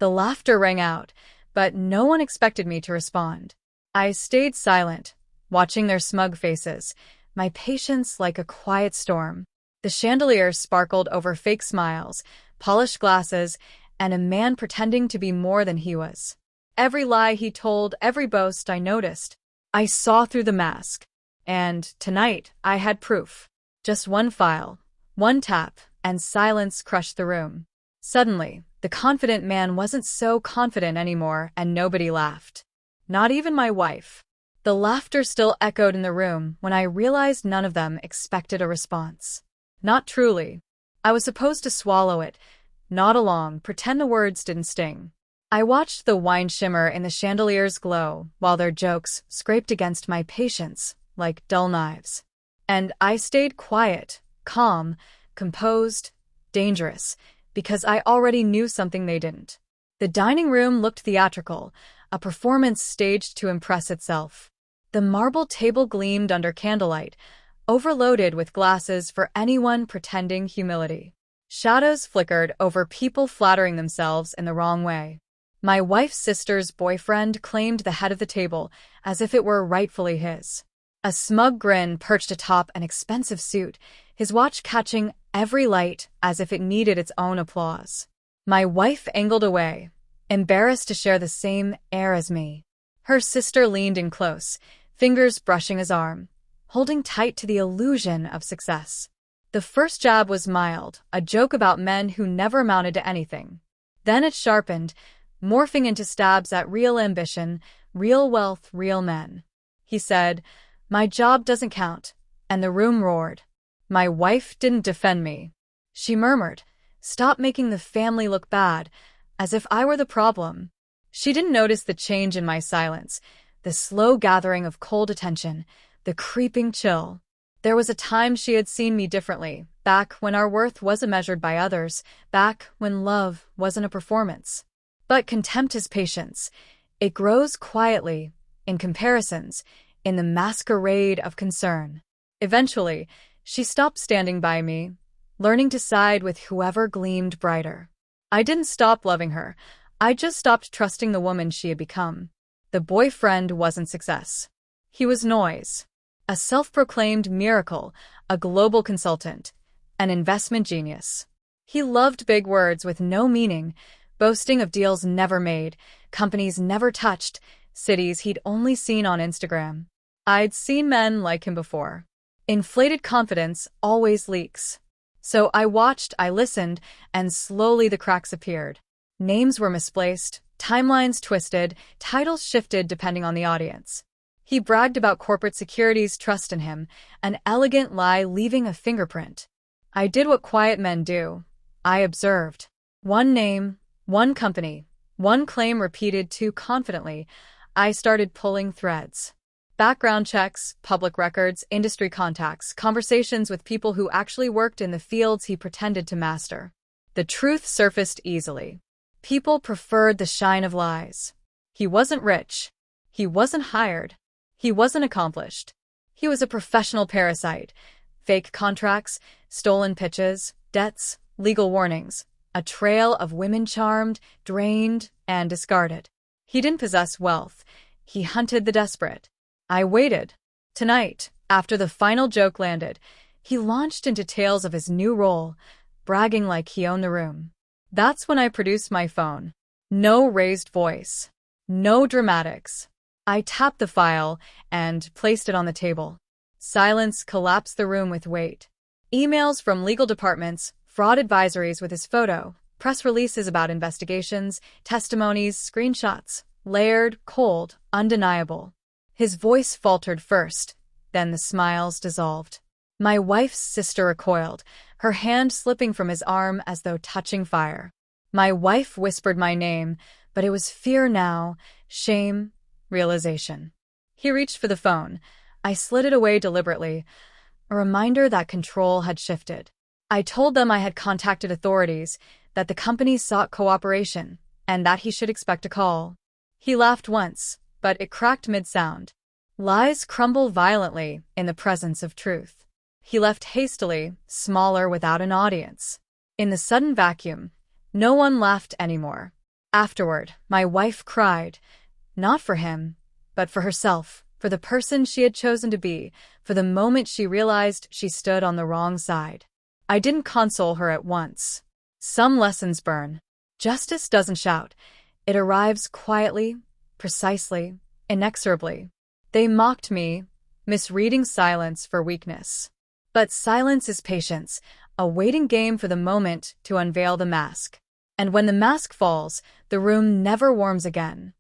The laughter rang out, but no one expected me to respond. I stayed silent, watching their smug faces, my patience like a quiet storm. The chandelier sparkled over fake smiles, polished glasses, and a man pretending to be more than he was. Every lie he told, every boast I noticed. I saw through the mask. And tonight, I had proof. Just one file, one tap, and silence crushed the room. Suddenly, the confident man wasn't so confident anymore, and nobody laughed. Not even my wife. The laughter still echoed in the room when I realized none of them expected a response. Not truly. I was supposed to swallow it, nod along, pretend the words didn't sting. I watched the wine shimmer in the chandelier's glow while their jokes scraped against my patience like dull knives. And I stayed quiet, calm, composed, dangerous, because I already knew something they didn't. The dining room looked theatrical, a performance staged to impress itself. The marble table gleamed under candlelight, overloaded with glasses for anyone pretending humility. Shadows flickered over people flattering themselves in the wrong way. My wife's sister's boyfriend claimed the head of the table as if it were rightfully his. A smug grin perched atop an expensive suit, his watch catching every light as if it needed its own applause. My wife angled away, embarrassed to share the same air as me. Her sister leaned in close, fingers brushing his arm, holding tight to the illusion of success. The first jab was mild, a joke about men who never amounted to anything. Then it sharpened, morphing into stabs at real ambition, real wealth, real men. He said, "My job doesn't count," and the room roared. My wife didn't defend me. She murmured, "Stop making the family look bad," as if I were the problem. She didn't notice the change in my silence, the slow gathering of cold attention, the creeping chill. There was a time she had seen me differently, back when our worth wasn't measured by others, back when love wasn't a performance. But contempt is patience. It grows quietly, in comparisons, in the masquerade of concern. Eventually, she stopped standing by me, learning to side with whoever gleamed brighter. I didn't stop loving her. I just stopped trusting the woman she had become. The boyfriend wasn't success. He was noise. A self-proclaimed miracle, a global consultant, an investment genius. He loved big words with no meaning, boasting of deals never made, companies never touched, cities he'd only seen on Instagram. I'd seen men like him before. Inflated confidence always leaks. So I watched, I listened, and slowly the cracks appeared. Names were misplaced, timelines twisted, titles shifted depending on the audience. He bragged about corporate security's trust in him, an elegant lie leaving a fingerprint. I did what quiet men do. I observed. One name, one company, one claim repeated too confidently. I started pulling threads. Background checks, public records, industry contacts, conversations with people who actually worked in the fields he pretended to master. The truth surfaced easily. People preferred the shine of lies. He wasn't rich. He wasn't hired. He wasn't accomplished. He was a professional parasite. Fake contracts, stolen pitches, debts, legal warnings, a trail of women charmed, drained, and discarded. He didn't possess wealth. He hunted the desperate. I waited. Tonight, after the final joke landed, he launched into tales of his new role, bragging like he owned the room. That's when I produced my phone. No raised voice. No dramatics. I tapped the file and placed it on the table. Silence collapsed the room with weight. Emails from legal departments, fraud advisories with his photo, press releases about investigations, testimonies, screenshots, layered, cold, undeniable. His voice faltered first, then the smiles dissolved. My wife's sister recoiled, her hand slipping from his arm as though touching fire. My wife whispered my name, but it was fear now, shame, realization. He reached for the phone. I slid it away deliberately, a reminder that control had shifted. I told them I had contacted authorities, that the company sought cooperation, and that he should expect a call. He laughed once, but it cracked mid-sound. Lies crumble violently in the presence of truth. He left hastily, smaller without an audience. In the sudden vacuum, no one laughed anymore. Afterward, my wife cried, not for him, but for herself, for the person she had chosen to be, for the moment she realized she stood on the wrong side. I didn't console her at once. Some lessons burn. Justice doesn't shout. It arrives quietly, precisely, inexorably. They mocked me, misreading silence for weakness. But silence is patience, a waiting game for the moment to unveil the mask. And when the mask falls, the room never warms again.